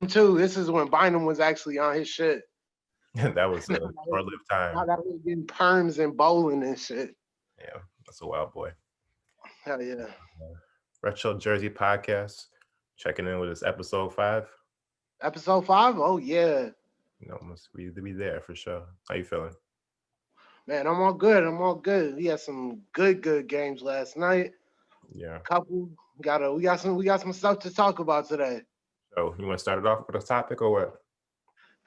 too. This is when Bynum was actually on his shit. That was Now a short-lived time. that was getting perms and bowling and shit. Yeah, that's a wild boy. Hell yeah. Retro Jersey Podcast, checking in with this episode 5. Episode 5? Oh yeah. Must be there for sure. How you feeling? Man, I'm all good. I'm all good. We had some good games last night. Yeah. Couple we got some stuff to talk about today. So you want to start it off with a topic or what?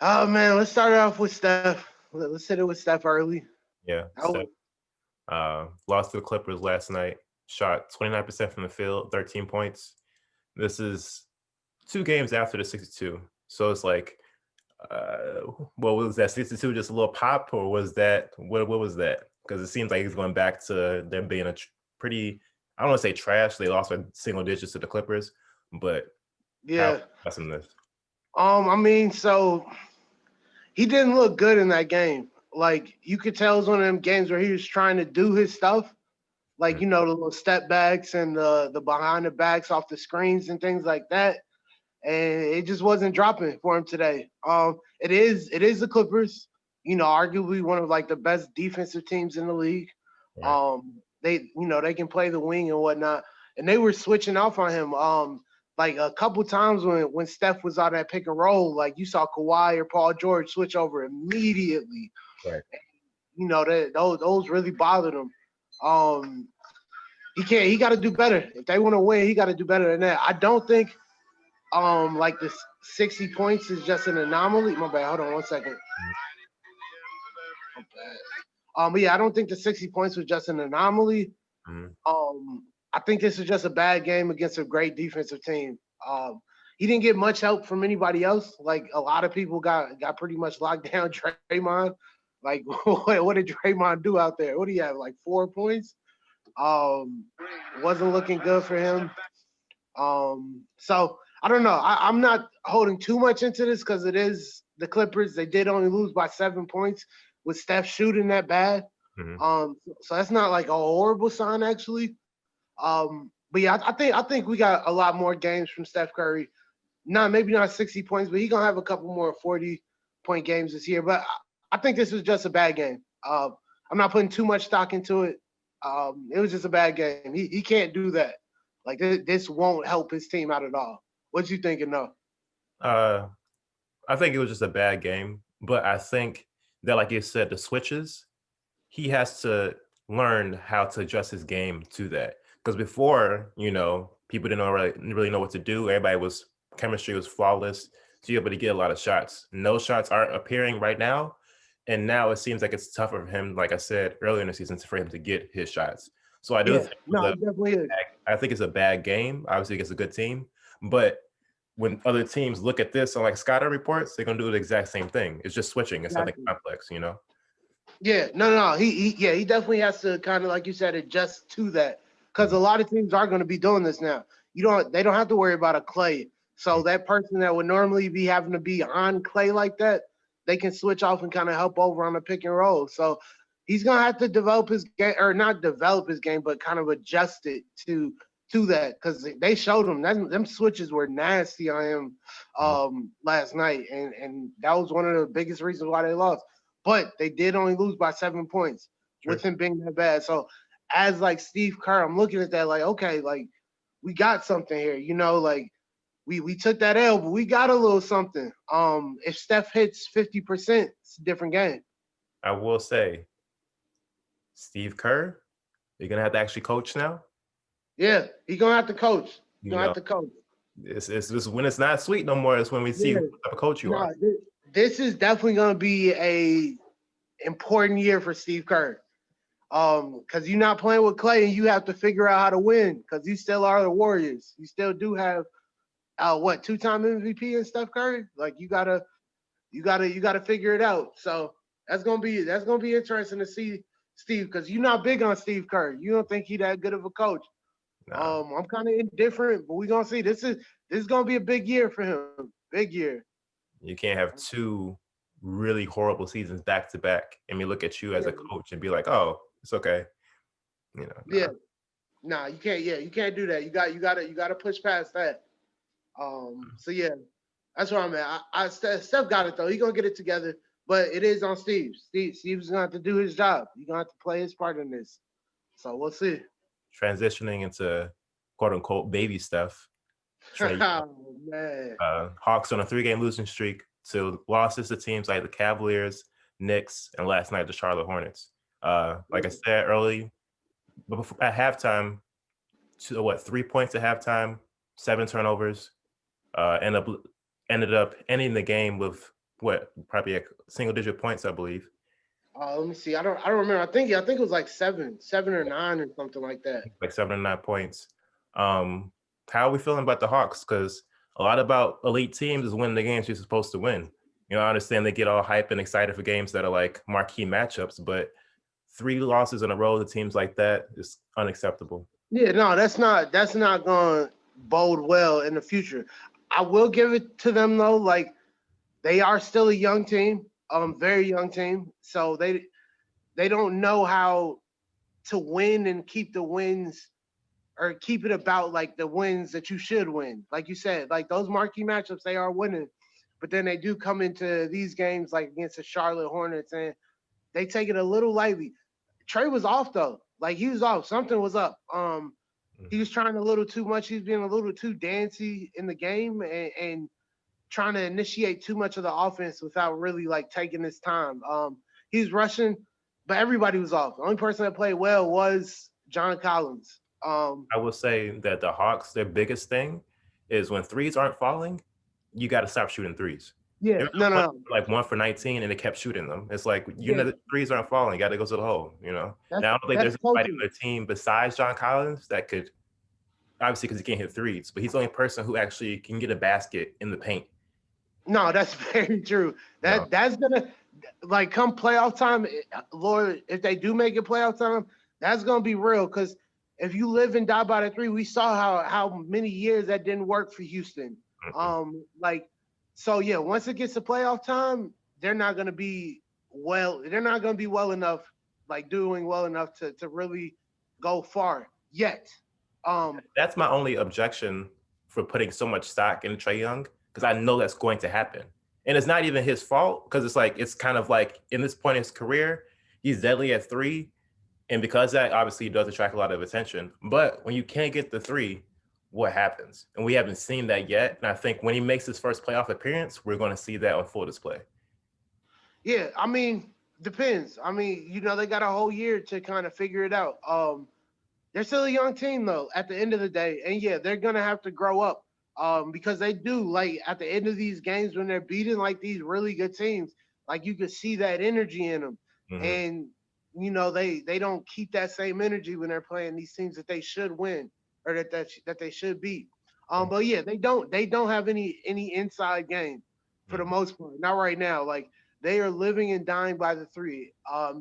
Oh man, let's start off with Steph. Let's hit it with Steph early. Yeah, Oh, Steph lost to the Clippers last night. Shot 29% from the field, 13 points. This is 2 games after the 62. So it's like, what was that, 62? Just a little pop, or was that what was that? Because it seems like he's going back to them being a pretty, I don't want to say trash. They lost by single digits to the Clippers, but how yeah. in this? I mean, so he didn't look good in that game. Like you could tell it was one of them games where he was trying to do his stuff, like Mhm. the little step backs and the behind the backs off the screens and things like that. And it just wasn't dropping for him today. It is the Clippers, arguably one of like the best defensive teams in the league. Right. They can play the wing and whatnot, and they were switching off on him. Like a couple times when Steph was on that pick and roll, like you saw Kawhi or Paul George switch over immediately. Right. Those really bothered him. Um, he got to do better. If they want to win, he got to do better than that. I don't think like the 60 points is just an anomaly. My bad. Hold on 1 second. My bad. But yeah, I don't think the 60 points was just an anomaly. Mm-hmm. I think this is just a bad game against a great defensive team. He didn't get much help from anybody else. Like a lot of people got pretty much locked down Draymond. Like what did Draymond do out there? What do you have? Like 4 points? Wasn't looking good for him. So I don't know. I'm not holding too much into this because it is the Clippers. They did only lose by 7 points with Steph shooting that bad. Mm-hmm. So that's not like a horrible sign actually. But yeah, I think we got a lot more games from Steph Curry. Maybe not 60 points, but he's gonna have a couple more 40-point games this year. But I think this was just a bad game. I'm not putting too much stock into it. It was just a bad game. He can't do that. Like this won't help his team out at all. What you thinking though? Uh, I think it was just a bad game, but I think that, like you said, the switches, he has to learn how to adjust his game to that. Because before, people didn't really know what to do. Chemistry was flawless. So you're able to get a lot of shots. No shots aren't appearing right now. And now it seems like it's tougher for him, like I said earlier in the season, for him to get his shots. So I do Yeah, think no, it definitely is. I think it's a bad game. Obviously, against a good team. But when other teams look at this on like Scotter reports, they're gonna do the exact same thing. It's just switching. It's nothing Exactly. complex. Yeah, no. He definitely has to kind of like you said adjust to that because a lot of teams are going to be doing this now. They don't have to worry about a Clay. So that person that would normally be having to be on Clay like that, they can switch off and kind of help over on the pick and roll. So he's gonna have to develop his game, or not develop his game, but kind of adjust it to that because they showed him that them switches were nasty on him last night, and that was one of the biggest reasons why they lost. But they did only lose by 7 points Sure. with him being that bad. So as like Steve Kerr, I'm looking at that like, okay, like we got something here, like we took that L, but we got a little something. If Steph hits 50%, it's a different game. I will say, Steve Kerr, you're gonna have to actually coach now. Yeah, he gonna have to coach. He You gonna know, have to coach. it's this when it's not sweet no more. It's when we see Yeah, what type of coach you are. no, this is definitely gonna be a important year for Steve Kerr. Because you're not playing with Clay, and you have to figure out how to win. Because you still are the Warriors. You still do have two-time MVP and Steph Curry. Like you gotta figure it out. So that's gonna be interesting to see Steve because you're not big on Steve Kerr. You don't think he that good of a coach. Nah, I'm kind of indifferent, but we're gonna see. This is gonna be a big year for him. Big year. you can't have 2 really horrible seasons back to back, and we look at you as Yeah, a coach and be like, "Oh, it's okay." yeah. Nah. Nah, you can't. Yeah, you can't do that. You gotta push past that. So yeah. That's where I'm at. Steph got it though. He gonna get it together, but it is on Steve. Steve's gonna have to do his job. He's gonna have to play his part in this. So we'll see. Transitioning into quote unquote baby stuff. Oh man. Hawks on a 3-game losing streak to losses to teams like the Cavaliers, Knicks, and last night the Charlotte Hornets. Like I said early, at halftime, 3 points at halftime, 7 turnovers. Ended up ending the game with probably a single-digit points, I believe. Let me see. I don't remember. I think it was like 7 or 9 or something like that. Like 7 or 9 points. How are we feeling about the Hawks? Because a lot about elite teams is winning the games you're supposed to win. You know, I understand they get all hype and excited for games that are like marquee matchups, but 3 losses in a row to teams like that is unacceptable. Yeah, no, that's not going to bode well in the future. I will give it to them though. Like they are still a young team, very young team. So they don't know how to win and keep the wins or keep it about like the wins that you should win. Like you said, like those marquee matchups, they are winning, but then they do come into these games like against the Charlotte Hornets and they take it a little lightly. Trey was off though. Like he was off. Something was up. He was trying a little too much. He was being a little too dancey in the game and trying to initiate too much of the offense without really like taking his time. He was rushing, but everybody was off. The only person that played well was John Collins. I will say that the Hawks, their biggest thing is when threes aren't falling, you got to stop shooting threes. Yeah, no. Like 1 for 19, and they kept shooting them. It's like know the threes aren't falling. You got to go to the hole. You know. Now I don't think there's anybody on their team besides John Collins that could, obviously because he can't hit threes, but he's the only person who actually can get a basket in the paint. No, that's very true. That's gonna like come playoff time. Lord, if they do make it playoff time, that's gonna be real. Because if you live and die by the 3, we saw how many years that didn't work for Houston. So yeah, once it gets to playoff time, they're not gonna be well. They're not gonna be well enough, like doing well enough to really go far yet. That's my only objection for putting so much stock in Trae Young, because I know that's going to happen. And it's not even his fault, because it's kind of like in this point in his career, he's deadly at 3. And because that obviously does attract a lot of attention. But when you can't get the 3, what happens? And we haven't seen that yet. And I think when he makes his first playoff appearance, we're going to see that on full display. Yeah, I mean, depends. I mean, they got a whole year to kind of figure it out. They're still a young team, though, at the end of the day. And, yeah, they're going to have to grow up because they do. Like, at the end of these games when they're beating, like, these really good teams, like, you could see that energy in them. Mm-hmm. And, they don't keep that same energy when they're playing these teams that they should win or that they should beat. But, yeah, they don't have any inside game for the most part. Not right now. Like, they are living and dying by the 3.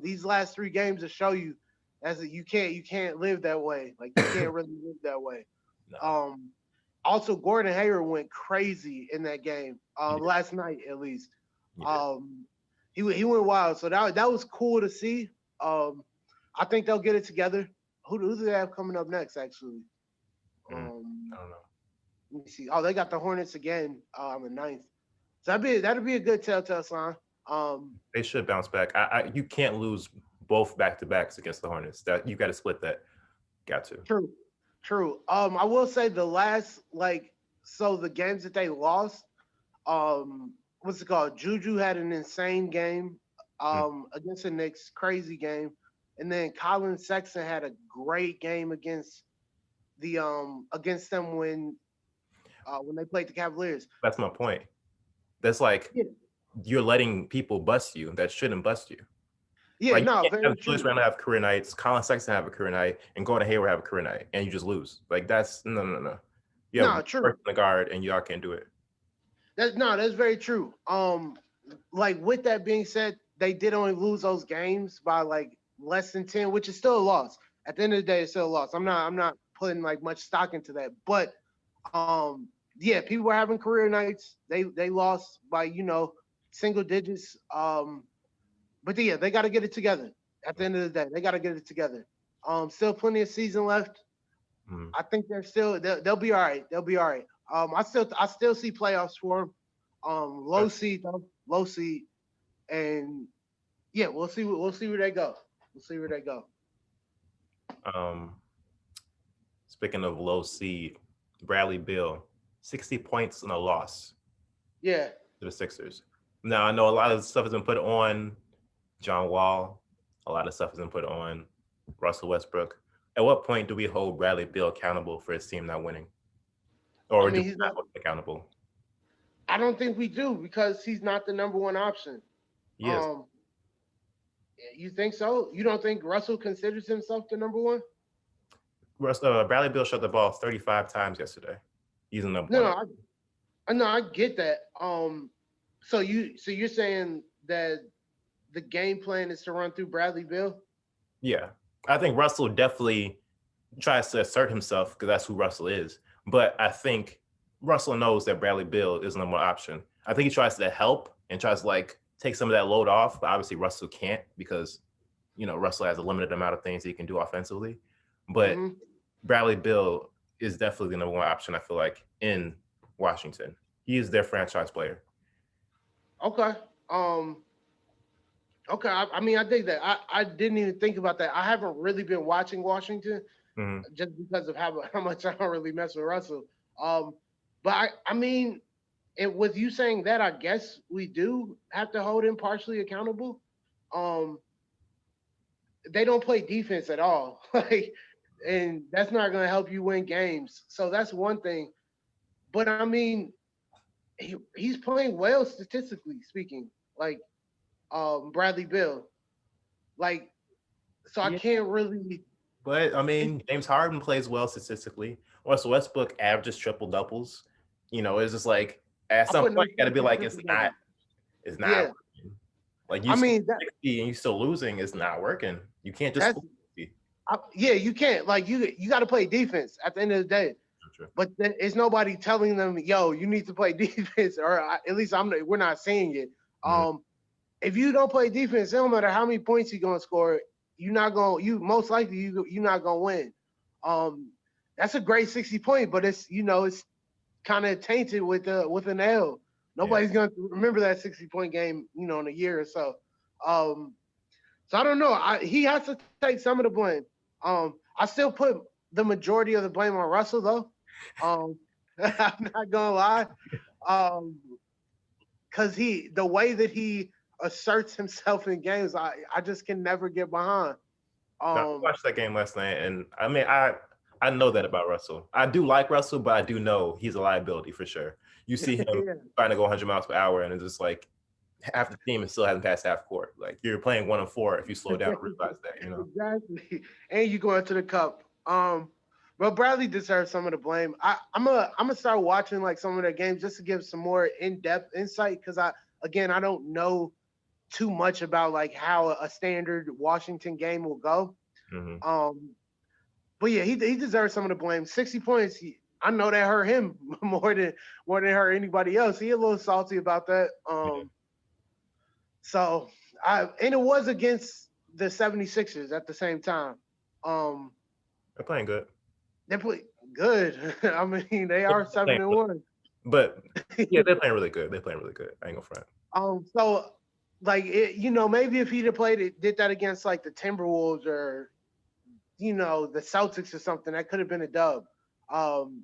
These last 3 games to show you you can't live that way. Like you can't really live that way. No. Also, Gordon Hayward went crazy in that game last night, at least. Yeah. He went wild. So that was cool to see. I think they'll get it together. Who do they have coming up next? Actually, I don't know. Let me see. Oh, they got the Hornets again on the 9th. So that'd be a good telltale sign. They should bounce back. You can't lose both back-to-backs against the Hornets. That you got to split that. Got to. True. I will say the last the games that they lost, what's it called? Juju had an insane game against the Knicks, crazy game, and then Colin Sexton had a great game against against them when they played the Cavaliers. That's my point. That's you're letting people bust you that shouldn't bust you. Yeah, Julius Randle have career nights, Colin Sexton have a career night, and Gordon Hayward have a career night, and you just lose. Like that's no. Yeah, true. First in the guard, and y'all can't do it. That's very true. With that being said, they did only lose those games by less than 10, which is still a loss. At the end of the day, it's still a loss. I'm not putting much stock into that, but yeah, people were having career nights. They lost by single digits. But yeah, they got to get it together. At the end of the day, they got to get it together. Still plenty of season left. I think they'll be all right. They'll be all right. I still see playoffs for them. Low seed though, low seed, and yeah, we'll see where they go. We'll see where they go. Um, Speaking of low seed, Bradley Beal, 60 points and a loss Yeah, to the Sixers. Now I know a lot of stuff has been put on John Wall. A lot of stuff has been put on Russell Westbrook. At what point do we hold Bradley Beal accountable for his team not winning, I or do mean we he's not not. hold him accountable? I don't think we do because he's not the number one option. He is. Um, you think so? You don't think Russell considers himself the number one? Bradley Beal shot the ball 35 times yesterday. He's the number No, one. no, I know, I get that. So you're saying that the game plan is to run through Bradley Bill? Yeah, I think Russell definitely tries to assert himself because that's who Russell is. But I think Russell knows that Bradley Beal is the number one option. I think he tries to help and tries to like take some of that load off, but obviously Russell can't because Russell has a limited amount of things he can do offensively. But Hmm. Bradley Beal is definitely the number one option, I feel like, in Washington. He is their franchise player. Okay. Um, okay. I mean, I think that I didn't even think about that. I haven't really been watching Washington Mm-hmm. just because of how much I don't really mess with Russell. Um, but I mean, with you saying that, I guess we do have to hold him partially accountable. Um, they don't play defense at all, like, and that's not going to help you win games. So that's one thing. But I mean, he's playing well statistically speaking, like Bradley Bill. Like, so I Yeah. can't really. But I mean, James Harden plays well statistically. Russell Westbrook averages triple doubles. It's just like at I some put no point you got to stock be in like, triple double. it's not Yeah, working. Like you I score mean 60 and you still losing, it's not working. You can't just that's score 60. yeah. You can't like you got to play defense at the end of the day. True. But then it's nobody telling them, yo, you need to play defense, or at least we're not seeing it. Mhm. If you don't play defense, it don't matter how many points you're gonna score, you most likely you're not gonna win. Um, that's a great 60 point, but it's kind of tainted with an L. Yeah. Nobody's gonna remember that 60 point game, in a year or so. Um, so I don't know. He has to take some of the blame. I still put the majority of the blame on Russell though. Um, I'm not gonna lie. Um, because the way that he asserts himself in games, I just can never get behind. Now, I Um, watched that game last night, and I mean, I know that about Russell. I do like Russell, but I do know he's a liability for sure. You see him yeah, trying to go 100 miles per hour, and it's just like half the team still hasn't passed half court. Like you're playing 1-4 if you slow down and realize that. exactly. And you going to the cup. But Bradley deserves some of the blame. I'm gonna start watching like some of the games just to give some more in depth insight because I don't know too much about like how a standard Washington game will go. Hmm. Um, but yeah, he deserves some of the blame. 60 points. I know that hurt him more than hurt anybody else. He a little salty about that. Yeah, So and it was against the 76ers at the same time. Um, they're playing good. they play good. I mean, they They're are seven playing and really- one. But yeah, they're playing really good. They're playing really good. I ain't gonna front. So like maybe if he'd have did that against like the Timberwolves or the Celtics or something, that could have been a dub. Um,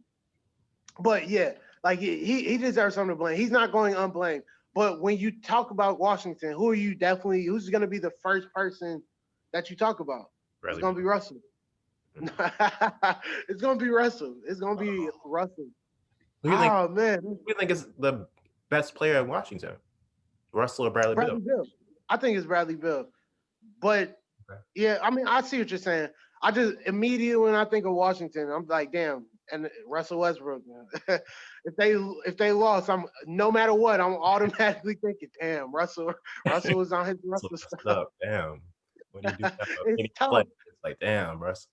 but yeah, like he deserves some to blame. He's not going unblamed. But when you talk about Washington, who's going to be the first person that you talk about? It's Bradley going to be Beal. Russell. It's going to be Russell. It's going to be Russell. Who do you think? Oh man, Who do you think is the best player in Washington? Russell or Bradley Beal? Bradley Bill. I think it's Bradley Bill. But Okay. yeah, I mean, I see what you're saying. I just immediately when I think of Washington, I'm like, damn, and Russell Westbrook. if they lost, I'm no matter what, I'm automatically thinking, damn, Russell was on his So Russell messed stuff. up. Damn. What do you do now? It's Maybe play. tough. It's like, damn, Russ.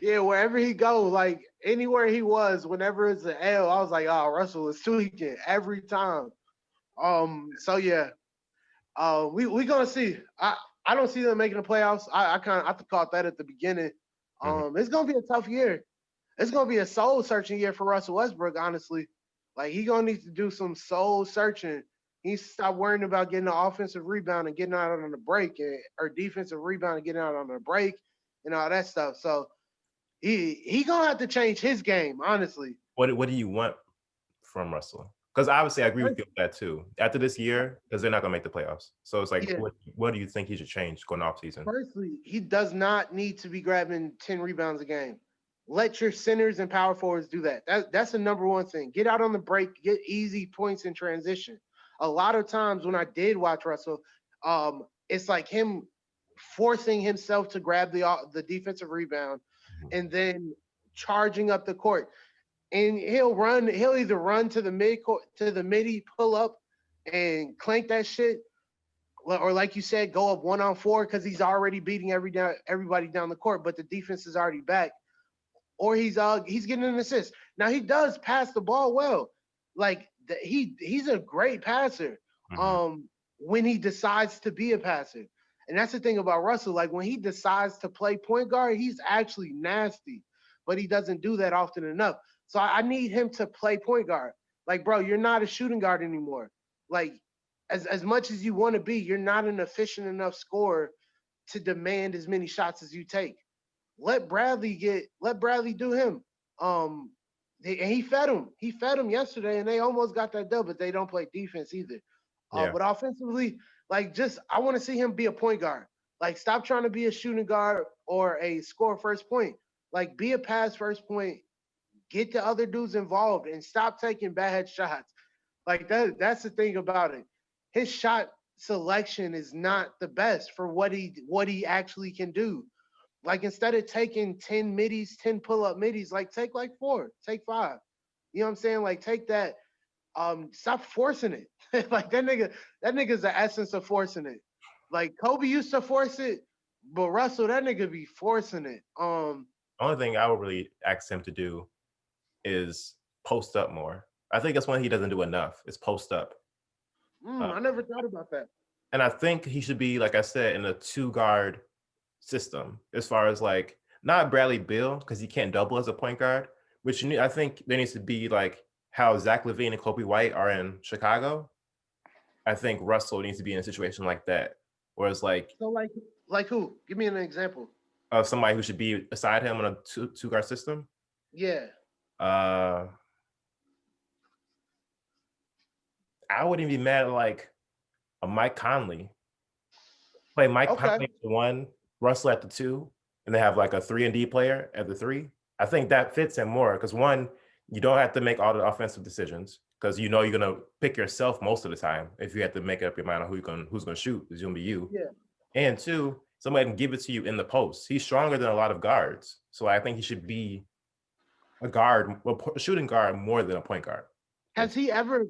Yeah, wherever he go, like anywhere he was, whenever it's an L, I was like, oh, Russell is tweaking every time. So yeah, we gonna see. I don't see them making the playoffs. I thought that at the beginning. Mhm. It's gonna be a tough year. It's gonna be a soul searching year for Russell Westbrook, honestly. Like he gonna need to do some soul searching. He needs to stop worrying about getting an offensive rebound and getting out on the break, or defensive rebound and getting out on the break and all that stuff. So he gonna have to change his game, honestly. What do you want from Russell? Because obviously I agree with you on that too. After this year, because they're not gonna make the playoffs. So it's like, Yeah. what do you think he should change going off season? Firstly, he does not need to be grabbing 10 rebounds a game. Let your centers and power forwards do that. That's the number one thing. Get out on the break, get easy points in transition. A lot of times when I did watch Russell, it's like him forcing himself to grab the defensive rebound and then charging up the court. And he'll either run to the midi, pull up and clank that shit, or like you said, go up 1-on-4 because he's already beating everybody down the court, but the defense is already back. Or he's getting an assist. Now he does pass the ball well. Like he's a great passer. When he decides to be a passer. And that's the thing about Russell. Like when he decides to play point guard, he's actually nasty, but he doesn't do that often enough. So I need him to play point guard. Like, bro, you're not a shooting guard anymore. Like, as much as you want to be, you're not an efficient enough scorer to demand as many shots as you take. Let Bradley do him. He fed him. He fed him yesterday, and they almost got that dub, but they don't play defense either. Yeah. But offensively, like I want to see him be a point guard. Like stop trying to be a shooting guard or a score first point. Like be a pass first point. Get the other dudes involved and stop taking bad shots. Like that's the thing about it. His shot selection is not the best for what he actually can do. Like instead of taking 10 middies, 10 pull-up middies, like take like 4, take 5. You know what I'm saying? Like take that. Stop forcing it. Like that nigga's the essence of forcing it. Like Kobe used to force it, but Russell, that nigga be forcing it. The only thing I would really ask him to do is post up more. I think that's one he doesn't do enough. Is post up. I never thought about that. And I think he should be, like I said, in a 2-guard system, as far as like not Bradley Beal, because he can't double as a point guard, which I think there needs to be like how Zach LaVine and Kobe White are in Chicago. I think Russell needs to be in a situation like that, where it's like so like who? Give me an example of somebody who should be beside him on a two-guard system. Yeah. I wouldn't be mad at like a Mike Conley. Play Mike Conley at the 1, Russell at the 2, and they have like a 3-and-D player at the 3. I think that fits him more because 1, you don't have to make all the offensive decisions because you know you're gonna pick yourself most of the time. If you have to make up your mind on who's gonna shoot, it's gonna be you. Yeah. And 2, somebody can give it to you in the post. He's stronger than a lot of guards, so I think he should be a shooting guard more than a point guard. Has he ever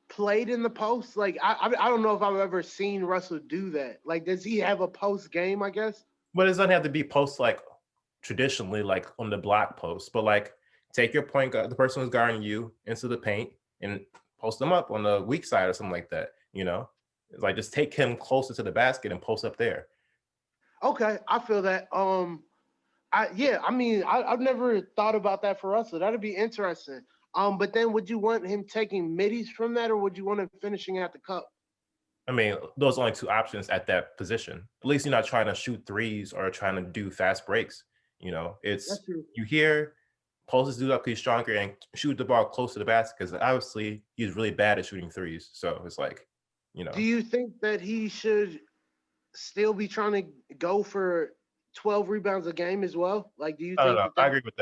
played in the post? Like I don't know if I've ever seen Russell do that. Like does he have a post game, I guess? But it doesn't have to be post like traditionally like on the block post, but like take your point guard, the person who's guarding you, into the paint and post them up on the weak side or something like that, you know? It's like just take him closer to the basket and post up there. Okay, I feel that. I've never thought about that for Russell. That'd be interesting. But then would you want him taking middies from that, or would you want him finishing at the cup? I mean, those are only 2 options at that position. At least you're not trying to shoot threes or trying to do fast breaks. You know, it's you hear post this dude up because he's stronger and shoot the ball close to the basket because obviously he's really bad at shooting threes. So it's like, you know. Do you think that he should still be trying to go for 12 rebounds a game as well? Like, do you think? No. I agree with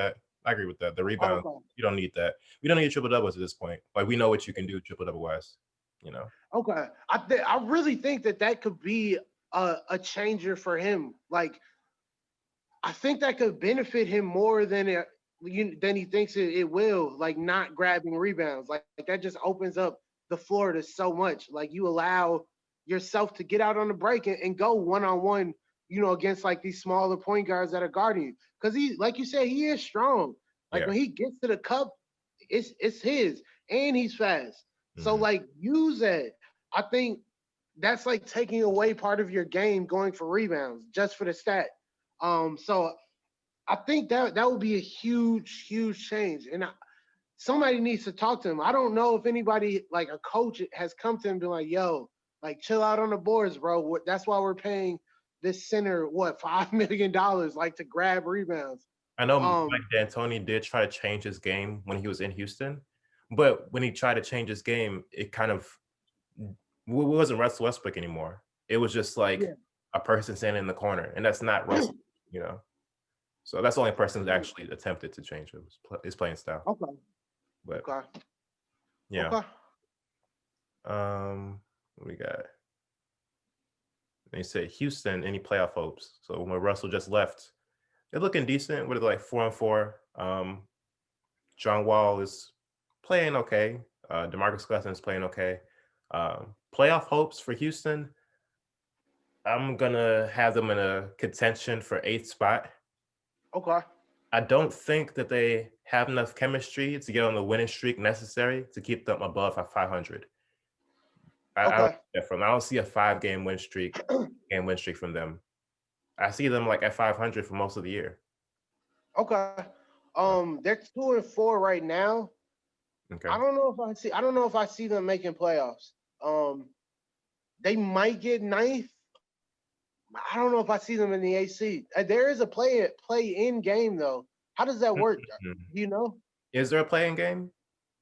that. The rebound, you don't need that. We don't need triple doubles at this point. Like we know what you can do triple double wise. You know. Okay, I really think that could be a changer for him. Like, I think that could benefit him more than he thinks it will. Like, not grabbing rebounds, like that just opens up the floor to so much. Like, you allow yourself to get out on the break and go 1-on-1, you know, against like these smaller point guards that are guarding you. Because he, like you said, he is strong. Like when he gets to the cup, it's his, and he's fast. So like use that. I think that's like taking away part of your game going for rebounds just for the stat. So I think that would be a huge change. And somebody needs to talk to him. I don't know if anybody, like a coach, has come to him and been like, "Yo, like chill out on the boards, bro. That's why we're paying this center $5 million, like to grab rebounds." I know Mike Um, D'Antoni did try to change his game when he was in Houston, but when he tried to change his game, it kind of wasn't Russell Westbrook anymore. It was just like yeah. a person standing in the corner, and that's not Russell, you know. So that's the only person that actually attempted to change his playing style. Okay. But Okay. yeah, Okay. what we got? They said Houston, any playoff hopes? So when Russell just left, they're looking decent. With like 4-4. John Wall is playing okay. DeMarcus Cousins is playing okay. Playoff hopes for Houston. I'm gonna have them in a contention for 8th spot. Okay. I don't think that they have enough chemistry to get on the winning streak necessary to keep them above 500. I don't Okay. see that from. I don't see a 5-game win streak from them. I see them like at 500 for most of the year. Okay. They're 2-4 right now. Okay. I don't know if I see them making playoffs. They might get ninth. I don't know if I see them in the AC. There is a play in game though. How does that work? Mhm. Do you know? Is there a playing game?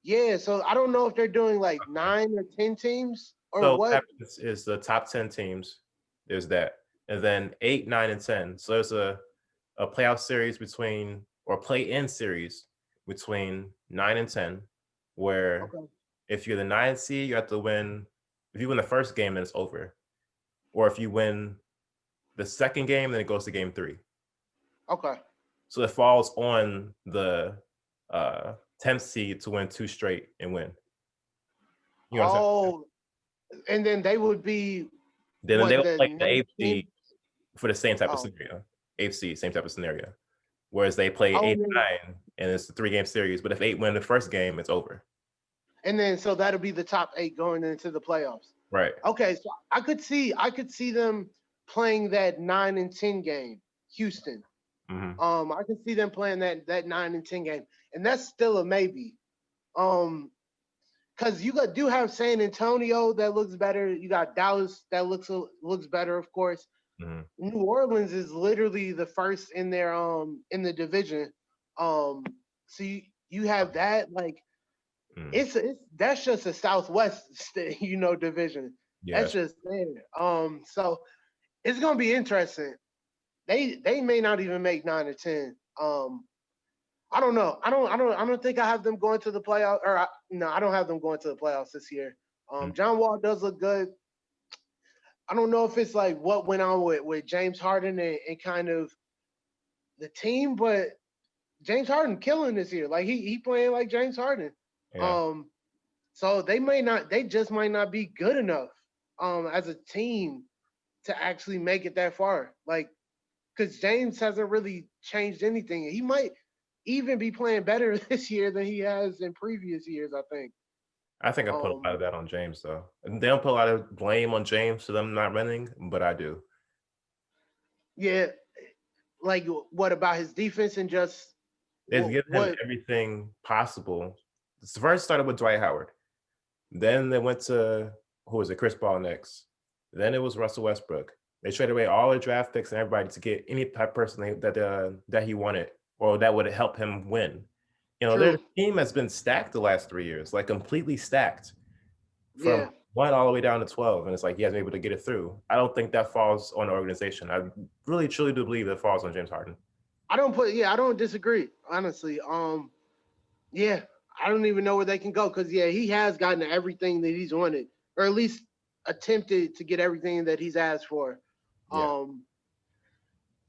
Yeah, so I don't know if they're doing like 9 or 10 teams or So what what. happens is the top 10 teams, there's that. And then 8, 9, and 10. So there's a playoff series between, or play-in series between 9 and 10, where Okay. if you're the 9th seed, you have to win. If you win the first game, then it's over. Or if you win the second game, then it goes to game 3. Okay. So it falls on the 10th seed to win 2 straight and win. You know what I'm saying? Oh, and then they would be Then they what, will the play the 8th 19th? seed for the same type of Oh, scenario. 8th seed, same type of scenario. Whereas they play oh, 8, 9, and it's a 3-game series. But if 8 win the first game, it's over. and then so that'll be the top 8 going into the playoffs. Right. Okay, so I could see them playing that 9 and 10 game, Houston. Mm-hmm. I could see them playing that 9 and 10 game, and that's still a maybe. Because you do have San Antonio that looks better. You got Dallas that looks better, of course. Mm-hmm. New Orleans is literally the first in their in the division. So you have that, like, Mm-hmm. it's that's just a Southwest division. Yeah. That's just there. So it's gonna be interesting. They may not even make 9 or 10. I don't know. I don't think I have them going to the playoffs. No, I don't have them going to the playoffs this year. John Wall does look good. I don't know if it's like what went on with James Harden and kind of the team, but James Harden killing this year. Like he playing like James Harden. Yeah. So they just might not be good enough as a team to actually make it that far. Like, because James hasn't really changed anything. He might even be playing better this year than he has in previous years, I think. I think I put a lot of that on James, though. And they don't put a lot of blame on James for them not running, but I do. Yeah, like what about his defense and just They've given him everything possible. It first started with Dwight Howard. Then they went to, who was it, Chris Paul next. Then it was Russell Westbrook. They traded away all their draft picks and everybody to get any type of person that he wanted or that would help him win. Their team has been stacked the last 3 years, like completely stacked from 1 all the way down to 12. And it's like he hasn't been able to get it through. I don't think that falls on the organization. I really, truly do believe that falls on James Harden. I don't disagree, honestly. Yeah, I don't even know where they can go because he has gotten everything that he's wanted, or at least attempted to get everything that he's asked for. Yeah.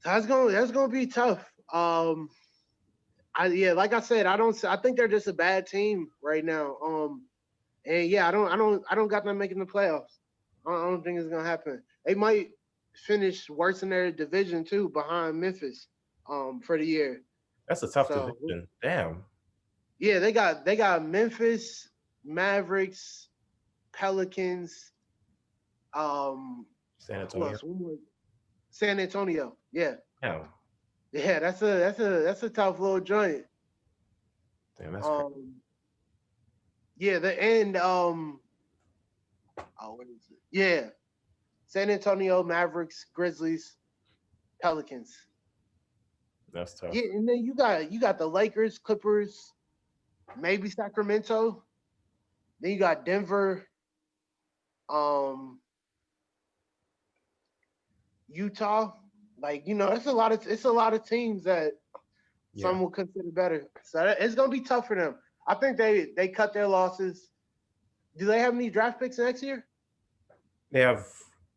That's gonna be tough. Like I said, I think they're just a bad team right now. And I don't got them making the playoffs. I don't think it's gonna happen. They might finish worse in their division too, behind Memphis, for the year. That's a tough division. Damn. Yeah, they got Memphis, Mavericks, Pelicans, San Antonio. San Antonio. Yeah. Damn. Yeah, that's a tough little joint. Damn, that's crazy. Yeah, the end. Oh, what is it? Yeah, San Antonio Mavericks, Grizzlies, Pelicans. That's Yeah, tough. and then you got the Lakers, Clippers, maybe Sacramento. Then you got Denver, um, Utah. Like it's a lot of teams that Yeah. some will consider better. So it's gonna be tough for them. I think they cut their losses. Do they have any draft picks next year? They have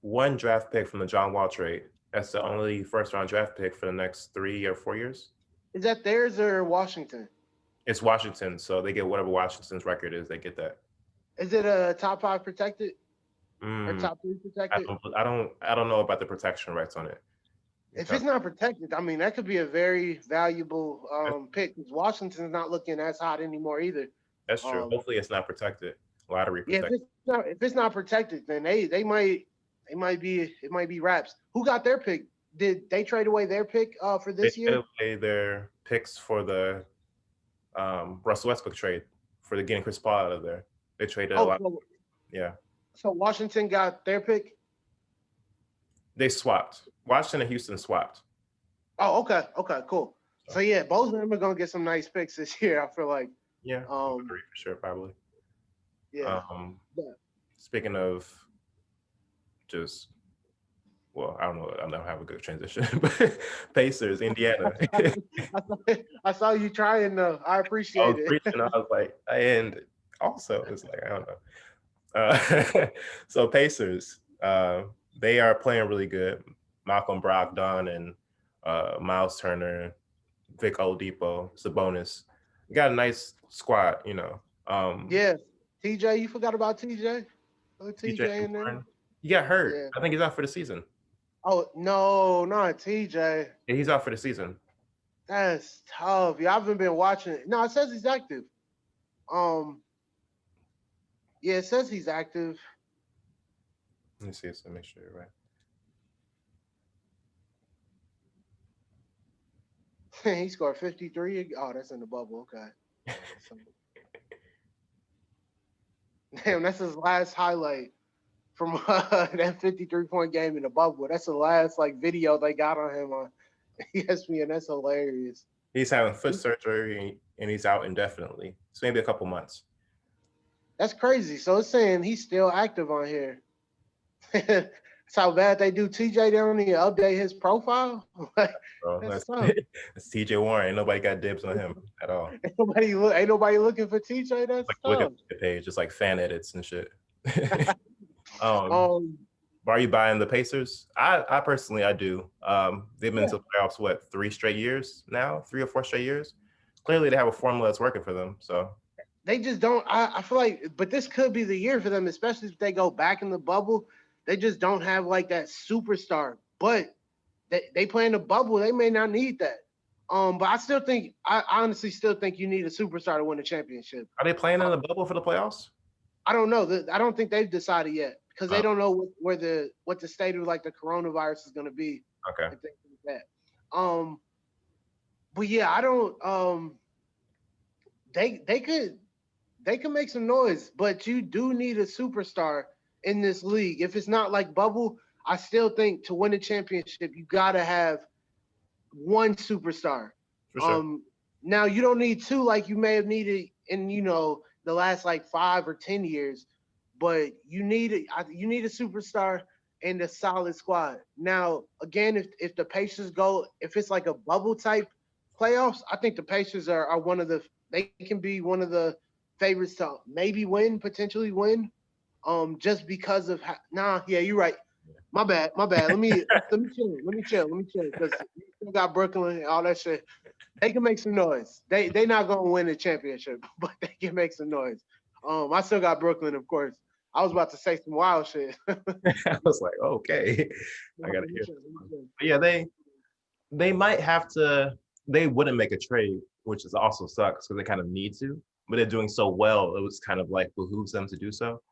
one draft pick from the John Wall trade. That's the only first round draft pick for the next 3 or 4 years. Is that theirs or Washington? It's Washington, so they get whatever Washington's record is. They get that. Is it a top five protected or Mm, top three protected? I don't know about the protection rights on it. If it's not protected, I mean that could be a very valuable pick because Washington's not looking as hot anymore either. That's true. Um, Hopefully, it's not protected. Lottery yeah, if protected. it's not protected, then they might be wraps. Who got their pick? Did they trade away their pick for They this traded year? away their picks for the Russell Westbrook trade for the getting Chris Paul out of there. They traded a Oh, lot. so, Yeah, so Washington got their pick. they swapped. Washington and Houston swapped. Oh, okay, cool. So So yeah, both of them are gonna get some nice picks this year. I feel like, yeah, I would um, agree for sure, probably. yeah. Um, Yeah. Speaking of just, well, I don't know. I don't have a good transition, but Pacers, Indiana. I saw you trying though. I I was appreciate it. preaching. I was like, and also it's like I don't know. So Pacers, they are playing really good. Malcolm Brogdon and Miles Turner, Vic Oladipo, Sabonis. You got a nice squad, you know. Yeah, TJ, you forgot about TJ. TJ TJ in there. Warren, he got hurt. Yeah. I think he's out for the season. Oh no, not TJ. Yeah, he's out for the season. That's tough. Yeah, I haven't been watching it. No, it says he's active. Um, yeah, it says he's active. Let me see, so make sure you're He scored 53. Oh, that's in the bubble. Okay. So, damn, that's his last highlight from that 53-point game in the bubble. That's the last like video they got on him on ESPN. That's hilarious. He's having foot surgery and he's out indefinitely. So maybe a couple months. That's crazy. So it's saying he's still active on here. That's how bad they do TJ. They don't need to update his profile. Like, Bro, that's that's, tough. that's TJ Warren. Ain't nobody got dibs on him at all. Ain't nobody looking for TJ. That's Like look tough. at the page, just like fan edits and shit. um, Um, are you buying the Pacers? I personally I do. They've been yeah, to the playoffs what 3 straight years now, 3 or 4 straight years. Clearly, they have a formula that's working for them. So they just don't. I feel like, but this could be the year for them, especially if they go back in the bubble. They just don't have like that superstar. But they play in the bubble. They may not need that. But I honestly still think you need a superstar to win a championship. are they playing in the bubble for the playoffs? I don't know. I don't think they've decided yet because they Oh, don't know what the state of like the coronavirus is going to be okay. and things like that. But yeah, I don't. They could make some noise, but you do need a superstar in this league. If it's not like bubble, I still think to win a championship, you gotta have one superstar. For sure. Um, Now you don't need two like you may have needed in the last like 5 or 10 years, but you need a superstar and a solid squad. Now again, if the Pacers go, if it's like a bubble type playoffs, I think the Pacers are one of the they can be one of the favorites to maybe win, potentially win. Just because of nah, yeah, you're right. My bad, my bad. Let me chill, because you still got Brooklyn and all that shit. They can make some noise. They not gonna win the championship, but they can make some noise. I still got Brooklyn, of course. I was about to say some wild shit. I was like, okay, I No, gotta let me hear. chill, let me chill. But yeah, they might have to. They wouldn't make a trade, which is also sucks because they kind of need to. But they're doing so well, it was kind of like behooves them to do so.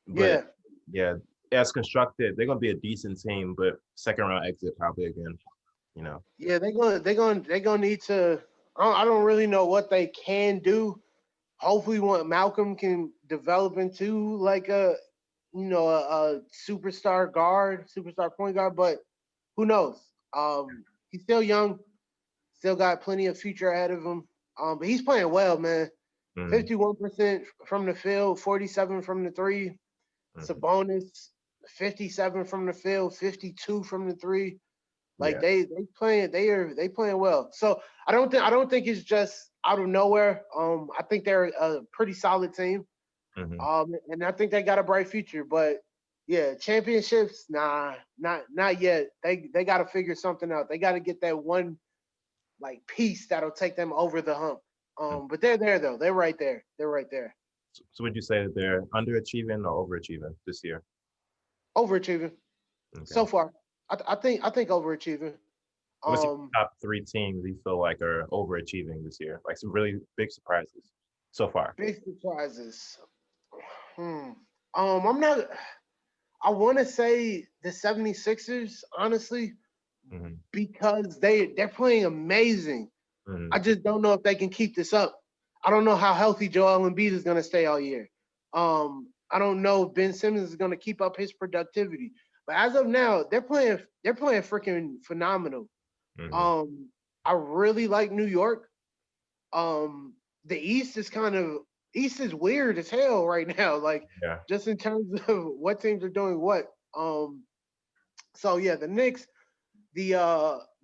But Yeah, yeah, as constructed, they're gonna be a decent team, but second round exit probably again. You know, yeah, they're gonna need to. I don't really know what they can do. hopefully when Malcolm can develop into like a superstar guard, superstar point guard, but who knows? He's still young, still got plenty of future ahead of him. But he's playing well, man. Mm, 51% from the field, 47 from the three. mhm. Sabonis, 57 from the field, 52 from the three. Like Yeah. they playing well. So I don't think it's just out of nowhere. I think they're a pretty solid team. Hmm. And I think they got a bright future. But yeah, championships, nah, not yet. They got to figure something out. They got to get that one like piece that'll take them over the hump. But they're there though. They're right there. They're right there. So would you say that they're underachieving or overachieving this year? Overachieving Okay. so far. I think overachieving. What's your Um, top three teams you feel like are overachieving this year? Like some really big surprises so far. big surprises. Hmm. I'm not. I want to say the 76ers, honestly, Hmm. because they're playing amazing. Hmm. I just don't know if they can keep this up. I don't know how healthy Joel Embiid is going to stay all year. I don't know if Ben Simmons is going to keep up his productivity. But as of now, they're playing freaking phenomenal. Hmm. Um, I really like New York. Um, the East is weird as hell right now. Like Yeah. just in terms of what teams are doing what. So yeah, the Knicks, the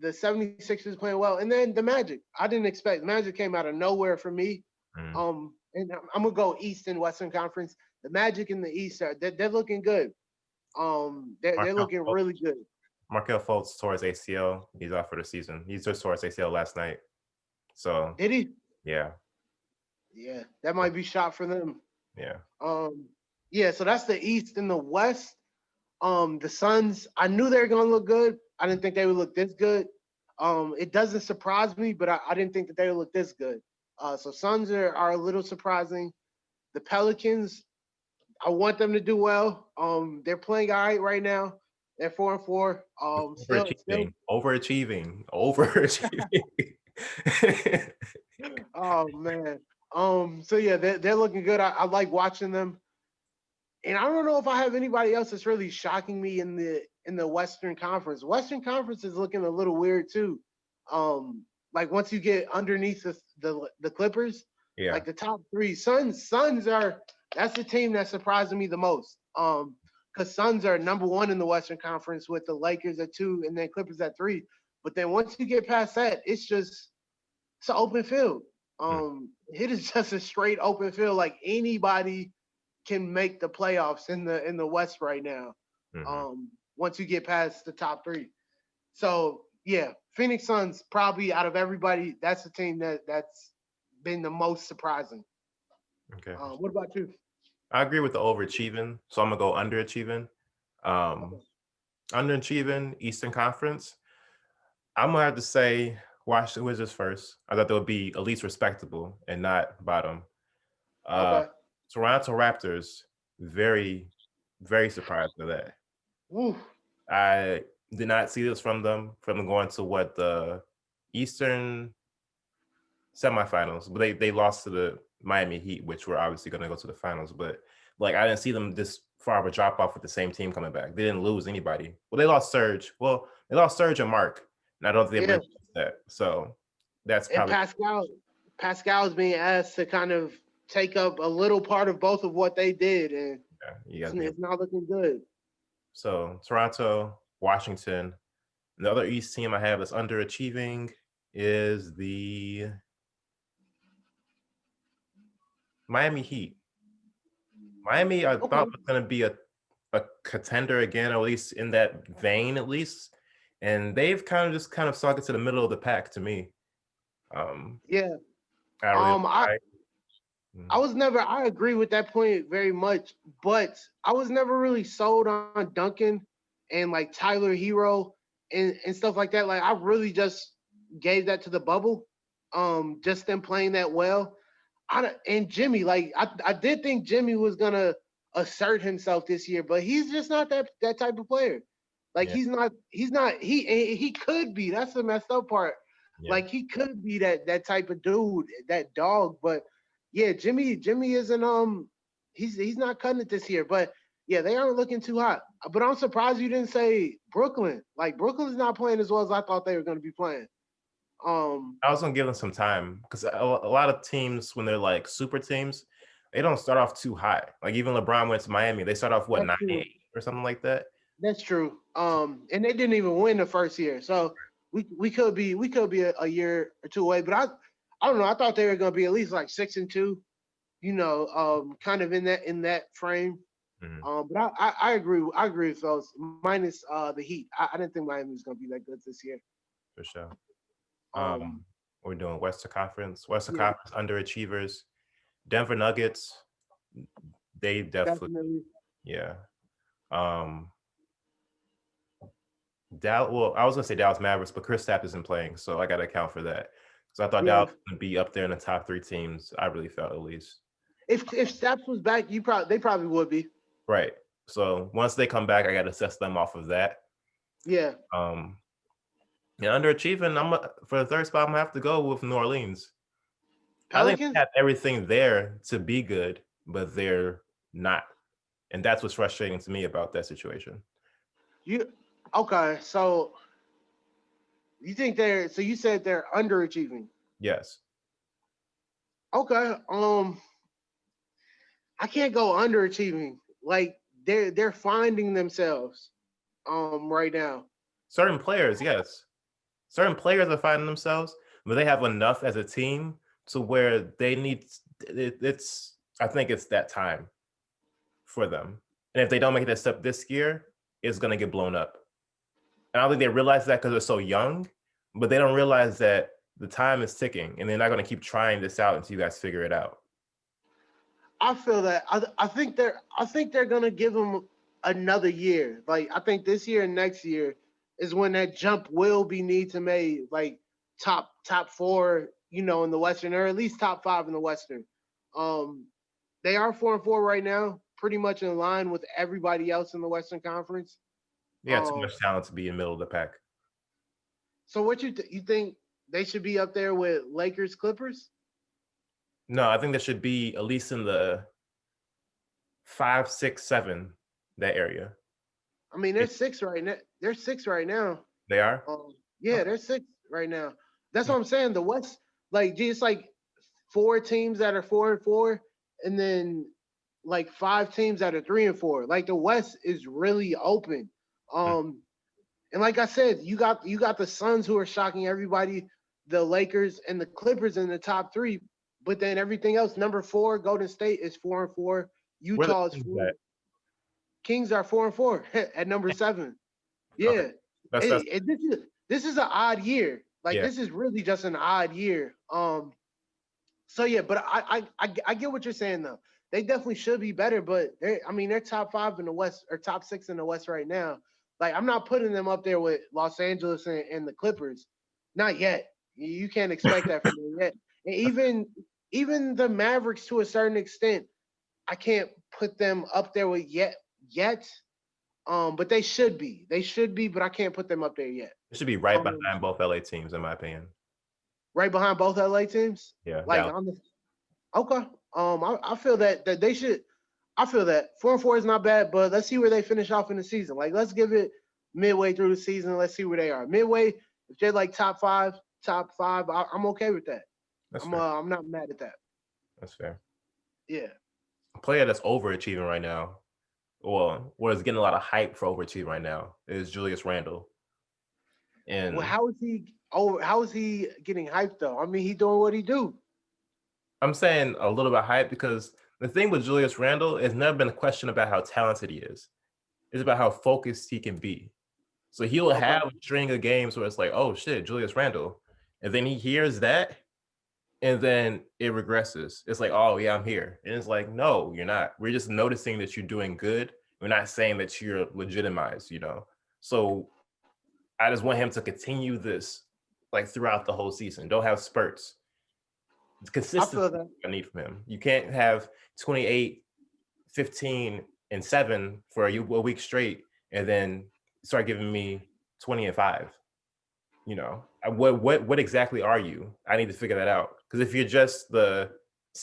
76ers playing well, and then the Magic. I didn't expect Magic came out of nowhere for me. Mm. And I'm gonna go East and Western Conference. The Magic in the East they're looking good. They're Markel looking Fultz, really good. Markel Fultz tore his ACL. He's out for the season. He just tore his ACL last night. So Did he? yeah, Yeah, that might be shot for them. yeah. Um, yeah, so that's the East and the West. The Suns, I knew they were gonna look good. I didn't think they would look this good. It doesn't surprise me, but I didn't think that they would look this good. So Suns are a little surprising. The Pelicans, I want them to do well. They're playing all right now. They're 4-4. Still. Overachieving, overachieving. Oh man. So yeah, they're looking good. I like watching them. And I don't know if I have anybody else that's really shocking me in the Western Conference. Western Conference is looking a little weird too. Like once you get underneath the Clippers, Yeah. like the top three, Suns are that's the team that's surprising me the most. Because Suns are number one in the Western Conference with the Lakers at 2 and then Clippers at 3. But then once you get past that, it's an open field. Mm, It is just a straight open field. Like anybody can make the playoffs in the West right now. mhm. Once you get past the top three. So yeah, Phoenix Suns probably out of everybody, that's the team that's been the most surprising. Okay. What about you? I agree with the overachieving, so I'm gonna go underachieving. Um, Okay. Underachieving Eastern Conference. I'm gonna have to say Washington Wizards first. I thought they would be at least respectable and not bottom. Uh, Okay. Toronto Raptors, very, very surprised by that. Woo. I did not see this from them going to what the Eastern semifinals, but they lost to the Miami Heat, which were obviously going to go to the finals. But like I didn't see them this far of a drop off with the same team coming back. They didn't lose anybody. Well, they lost Serge. Well, they lost Serge and Mark, and I don't think they Yeah. replaced that. So that's And probably Pascal's being asked to kind of take up a little part of both of what they did, and yeah, you it's, got to be. it's not looking good. So Toronto, Washington. The other East team I have that's underachieving is the Miami Heat. Miami, I Okay. thought was going to be a contender again, or at least in that vein, at least. And they've kind of sunk into the middle of the pack to me. Um, Yeah. I really Um, I like. I was never. I agree with that point very much, but I was never really sold on Duncan and like Tyler Hero and stuff like that. Like I really just gave that to the bubble. Just them playing that well. And Jimmy, like I did think Jimmy was gonna assert himself this year, but he's just not that type of player. Like Yeah, he could be. That's the messed up part. yeah, Like he could be that type of dude, that dog, but Yeah, Jimmy isn't he's not cutting it this year, but yeah, they aren't looking too hot. But I'm surprised you didn't say Brooklyn. Like Brooklyn's not playing as well as I thought they were going to be playing. I was gonna give them some time because a lot of teams, when they're like super teams, they don't start off too hot. Like even LeBron went to Miami, they start off what That's 9-8 true. or something like that. That's true. And they didn't even win the first year, so we could be a year or two away. But I don't know. I thought they were going to be at least like 6-2. You know, kind of in that frame. Mhm, But I agree. I agree with those. Minus the Heat. I didn't think Miami was going to be that good this year. for sure. Um, We're doing Western Conference. Western yeah, Conference underachievers. Denver Nuggets. They definitely, definitely. yeah. Um, Dallas. Well, I was gonna say Dallas Mavericks, but Kristaps isn't playing, so I got to account for that. So I thought Yeah. Dallas would be up there in the top 3 teams. I really felt at least. If Staps was back, they probably would be. Right. So once they come back, I got to assess them off of that. Yeah. Yeah, underachieving. For the third spot, I'm gonna have to go with New Orleans. I think Pelicans. they have everything there to be good, but they're not, and that's what's frustrating to me about that situation. You okay? So you think they're? So you said they're underachieving. Yes, Okay. I can't go underachieving. Like they're finding themselves right now. certain players, yes, certain players are finding themselves, but they have enough as a team to where they need. It's. I think it's that time for them, and if they don't make that step this year, it's gonna get blown up. And I don't think they realize that because they're so young, but they don't realize that the time is ticking and they're not going to keep trying this out until you guys figure it out. I feel that. I think they're gonna give them another year. Like I think this year and next year is when that jump will be need to made. Like top four, you know, in the Western, or at least top five in the Western. Um, they are 4-4 right now, pretty much in line with everybody else in the Western Conference. They got too Um, much talent to be in the middle of the pack. so what you think they should be up there with Lakers Clippers? No, I think they should be at least in the 5, 6, 7, that area. I mean, they're six right now. They're six right now. They are? Yeah, Okay. they're six right now. That's what I'm saying. The West, like, just like four teams that are 4-4, and then like five teams that are 3-4. Like the West is really open. Mm. And like I said, you got the Suns who are shocking everybody, the Lakers and the Clippers in the top three, but then everything else, number four, Golden State is 4-4. Where are the Utah is teams four. at? Kings are 4-4 at number seven. Okay. Yeah, That's this is an odd year. Like yeah. this is really just an odd year. So yeah, but I get what you're saying though. They definitely should be better, but they're top five in the West or top six in the West right now. Like I'm not putting them up there with Los Angeles and the Clippers, not yet. You can't expect that from them yet. And even the Mavericks to a certain extent, I can't put them up there with yet. But they should be. They should be, but I can't put them up there yet. It should be right Um, behind both LA teams, in my opinion. right behind both LA teams. Yeah, Like Dallas. on the okay. I feel that they should. I feel that 4-4 is not bad, but let's see where they finish off in the season. Like let's give it midway through the season. Let's see where they are. Midway, if they're like top five, I'm okay with that. That's I'm fair. I'm not mad at that. That's fair. Yeah. A player that's overachieving right now, or is getting a lot of hype for overachieving right now, is Julius Randle. Well, And how is he? Oh, how is he getting hyped though? I mean, he doing what he do. I'm saying a little bit hype because the thing with Julius Randle, it's never been a question about how talented he is. It's about how focused he can be. So he'll Okay. have a string of games where it's like, oh shit, Julius Randle. And then he hears that, and then it regresses. It's like, oh yeah, I'm here. And it's like, no, you're not. We're just noticing that you're doing good. We're not saying that you're legitimized, you know. So I just want him to continue this like throughout the whole season. Don't have spurts. I Consistency feel that. I need from him. You can't have 28, 15, and 7 for a week straight and then start giving me 20 and 5. You know, what exactly are you? I need to figure that out. Because if you're just the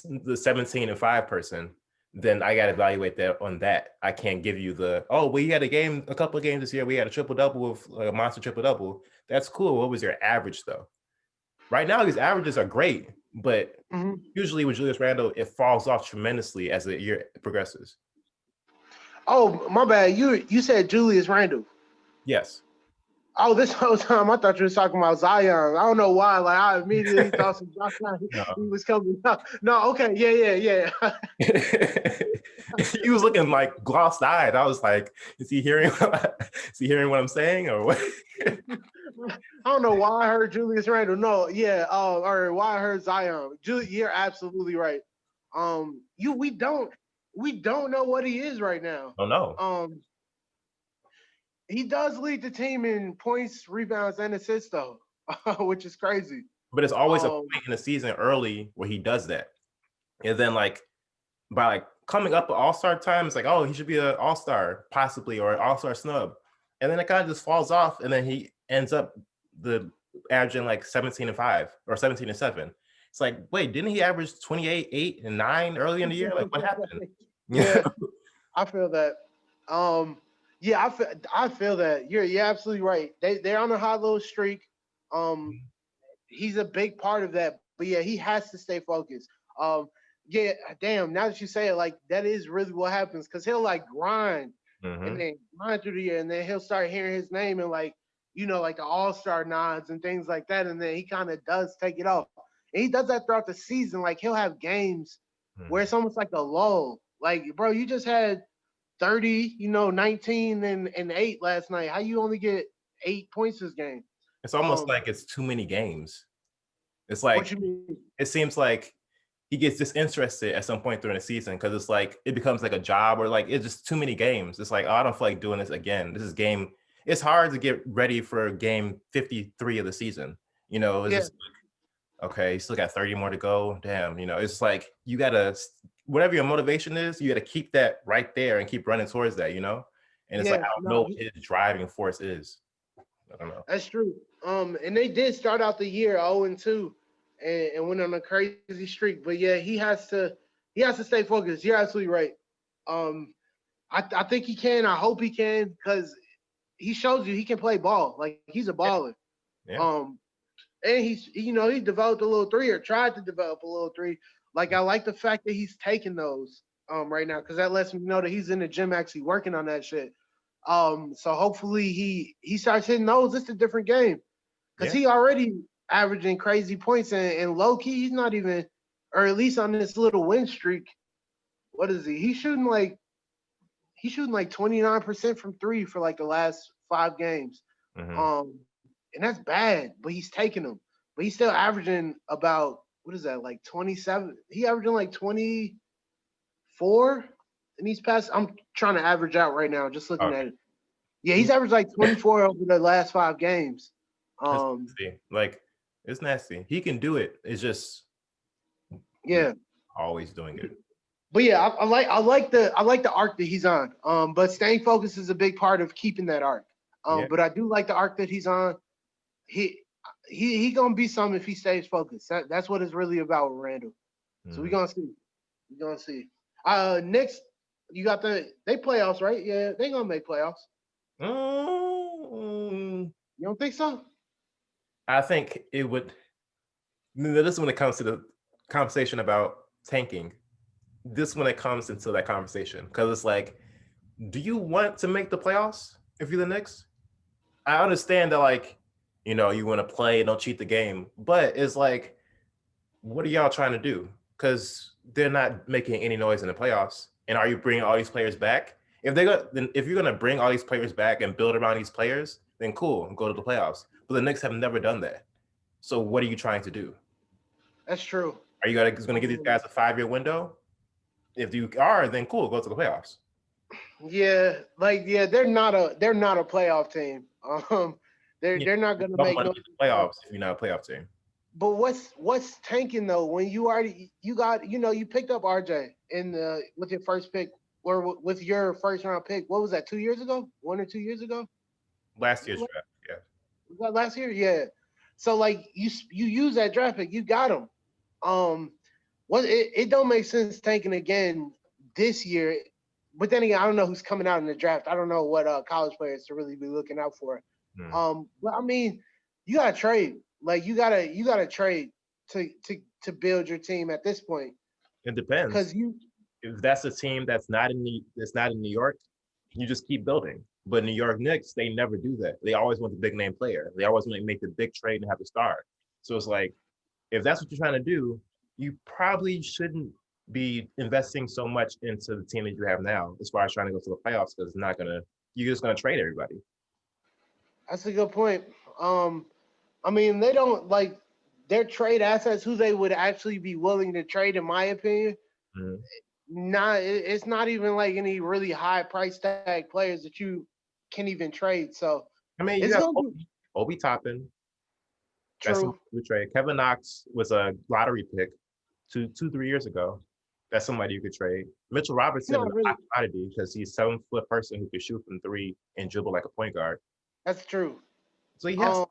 the 17-5 person, then I got to evaluate that on that. I can't give you we had a couple of games this year. We had a triple double with a monster triple double. That's cool. What was your average though? Right now, these averages are great, but usually with Julius Randle, it falls off tremendously as the year progresses. Oh, my bad. You said Julius Randle. Yes. Oh, this whole time I thought you were talking about Zion. I don't know why. Like I immediately thought some he was coming up. No, okay, yeah. He was looking like glossed-eyed. I was like, is he hearing what I'm saying or what? I don't know why I heard Julius Randle. No, yeah, or why I heard Zion. You're absolutely right. We don't know what he is right now. Oh no. He does lead the team in points, rebounds, and assists though, which is crazy. But it's always a point in the season early where he does that, and then like by coming up at All-Star time, it's like, oh, he should be an All-Star possibly or an All-Star snub, and then it kind of just falls off, and then he ends up averaging like 17-5 or 17-7. It's like, wait, didn't he average 28, 8, and 9 early in the year? Like, what happened? Yeah, I feel that. Yeah, I feel that. You're absolutely right. They're on a hot little streak. He's a big part of that. But yeah, he has to stay focused. Yeah, damn. Now that you say it, like that is really what happens because he'll like grind and then grind through the year, and then he'll start hearing his name and like like the All-Star nods and things like that, and then he kind of does take it off. And he does that throughout the season. Like he'll have games where it's almost like a lull. Like, bro, you just had 30, 19 and 8 last night. How you only get 8 points this game? It's almost like it's too many games. It's like, what you mean? It seems like he gets disinterested at some point during the season because it's like it becomes like a job or like it's just too many games. It's like, oh, I don't feel like doing this again. This is game. It's hard to get ready for game 53 of the season. It's just like, okay, you still got 30 more to go. Damn, it's like you gotta, whatever your motivation is, you gotta keep that right there and keep running towards that. And it's like I don't know what his driving force is. I don't know. That's true. And they did start out the year 0-2 and went on a crazy streak. But yeah, he has to stay focused. You're absolutely right. I think he can. I hope he can because he shows you he can play ball. Like he's a baller. Yeah. And he developed a little three or tried to develop a little three. Like I like the fact that he's taking those right now because that lets me know that he's in the gym actually working on that shit. So hopefully he starts hitting those. It's a different game because he already averaging crazy points and low key he's not even, or at least on this little win streak. What is he? He's shooting like 29% from three for like the last 5 games. And that's bad, but he's taking them. But he's still averaging about, what is that, like 27? He averaging like 24 in these past. I'm trying to average out right now, just looking at it. Yeah, he's averaged like 24 over the last 5 games. Like it's nasty. He can do it. It's just always doing it. But yeah, I like the arc that he's on. But staying focused is a big part of keeping that arc. But I do like the arc that he's on. He gonna be something if he stays focused. That's what it's really about with Randle. So we're gonna see. Next, you got they playoffs, right? Yeah, they gonna make playoffs. You don't think so? I think it would. This is when it comes to the conversation about tanking. This is when it comes into that conversation because it's like, do you want to make the playoffs if you're the Knicks? I understand that, like, you want to play, don't cheat the game, but it's like, what are y'all trying to do? Because they're not making any noise in the playoffs. And are you bringing all these players back? If you're gonna bring all these players back and build around these players, then cool, go to the playoffs. But the Knicks have never done that. So what are you trying to do? That's true. Are you gonna give these guys a 5-year window? If you are, then cool, go to the playoffs. Yeah, they're not a playoff team. They're not gonna make no playoffs if you're not a playoff team. But what's tanking though when you picked up RJ with your first pick or with your first round pick? What was that? 2 years ago? 1 or 2 years ago? Last year's draft, yeah. Was that last year? Yeah. So like you use that draft pick, you got him. Well, it don't make sense tanking again this year. But then again, I don't know who's coming out in the draft. I don't know what college players to really be looking out for. Hmm. But I mean, you gotta trade. Like you gotta trade to build your team at this point. It depends. Cause you If that's a team that's not in New York, you just keep building. But New York Knicks, they never do that. They always want the big name player. They always want to make the big trade and have the star. So it's like, if that's what you're trying to do, you probably shouldn't be investing so much into the team that you have now, as far as trying to go to the playoffs, because it's not gonna. You're just gonna trade everybody. that's a good point. Um, I mean, they don't like their trade assets, who they would actually be willing to trade, in my opinion. Mhm. It's not even like any really high price tag players that you can even trade. So I mean, you it's have gonna be Obi Toppin. That's somebody true. you would trade. Kevin Knox was a lottery pick 3 years ago. That's somebody you could trade. Mitchell Robinson is Not a really. hot commodity because he's a 7-foot person who can shoot from three and dribble like a point guard. That's true. So he has Um,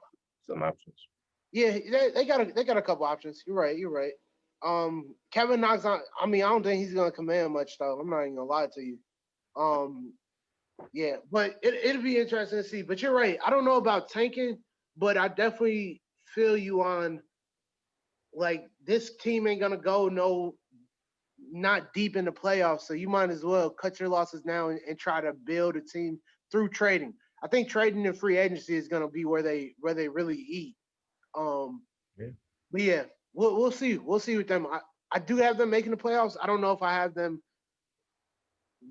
some options. yeah, they got a couple options. You're right. You're right. Kevin Knox. I mean, I don't think he's gonna command much though. I'm not even gonna lie to you. Um, yeah, but it'll be interesting to see. But you're right. I don't know about tanking, but I definitely feel you on like this team ain't gonna go no not deep in the playoffs, so you might as well cut your losses now and try to build a team through trading. I think trading and free agency is gonna be where they really eat. Um, Yeah. but yeah, we'll see. We'll see with them. I do have them making the playoffs. I don't know if I have them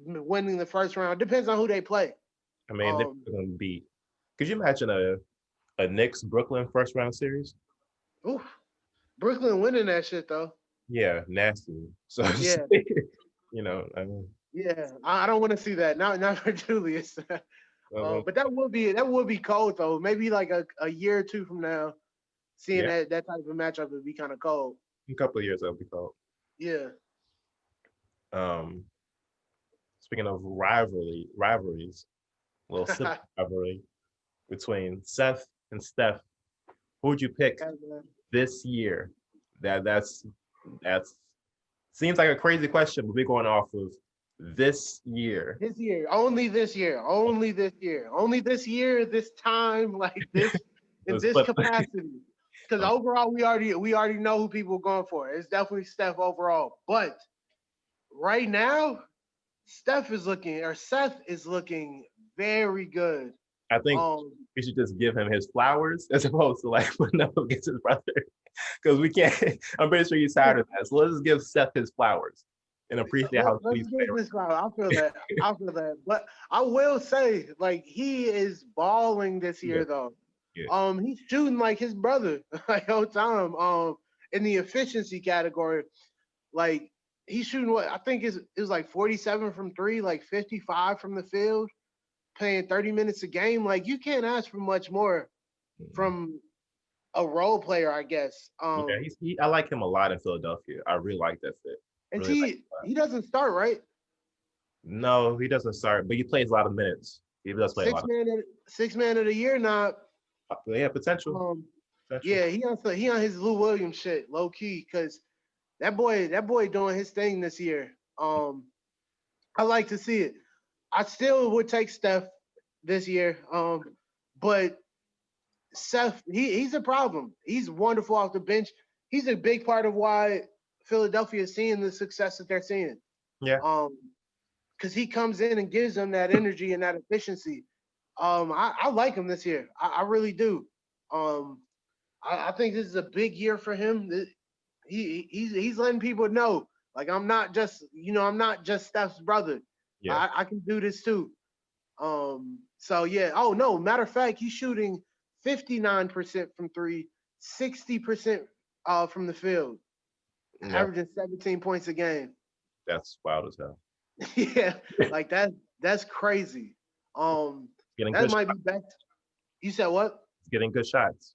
winning the first round. Depends on who they play. I mean, they're Um, going to beat. Could you imagine a Knicks Brooklyn first round series? oof, Brooklyn winning that shit though. Yeah, nasty. So, Yeah, I mean, yeah. I don't want to see that. Not for Julius. well, But that would be cold though. Maybe like a year or two from now, seeing yeah, that type of matchup would be kind of cold. in a couple of years that'll be called. Yeah. Um, Speaking of rivalries, a little sibling rivalry between Seth and Steph. Who would you pick this year? That's seems like a crazy question, but we're going off of this year. This year, only this year, only this year, only this year, this time, like this in Let's this flip. capacity. Because overall, we already know who people are going for. It's definitely Steph overall. But right now, Seth is looking very good. I think Um, we should just give him his flowers as opposed to like putting up against his brother. Because we can't. I'm pretty sure he's tired of that. So let's just give Seth his flowers and appreciate how let's he's get playing. this route. I feel that. I feel that. But I will say, like, he is balling this Yeah, year, though. yeah, He's shooting like his brother, like whole time. In the efficiency category, like he's shooting what I think it was like 47 from three, like 55 from the field, playing 30 minutes a game. Like you can't ask for much more mhm. from a role player, I guess. Yeah. I like him a lot in Philadelphia. I really like that fit. And Really like. he doesn't start right. No, he doesn't start, but he plays a lot of minutes. He does play a Six lot of. man, six man of the year now. Yeah, potential, Um, potential. yeah, he on his Lou Williams shit, low key, because that boy doing his thing this year. I like to see it. I still would take Steph this year. But Seth, he's a problem. He's wonderful off the bench. He's a big part of why Philadelphia is seeing the success that they're seeing. Yeah, Um, because he comes in and gives them that energy and that efficiency. I like him this year. I really do. Um, I think this is a big year for him. He's letting people know, like I'm not just Steph's brother. yeah. I can do this too. So yeah. Oh no, matter of fact, he's shooting 59% from three, 60% from the field, Yeah, averaging 17 points a game. that's wild as hell. Yeah, like that's crazy. Um, Getting that good, might be back. You said what? getting good shots.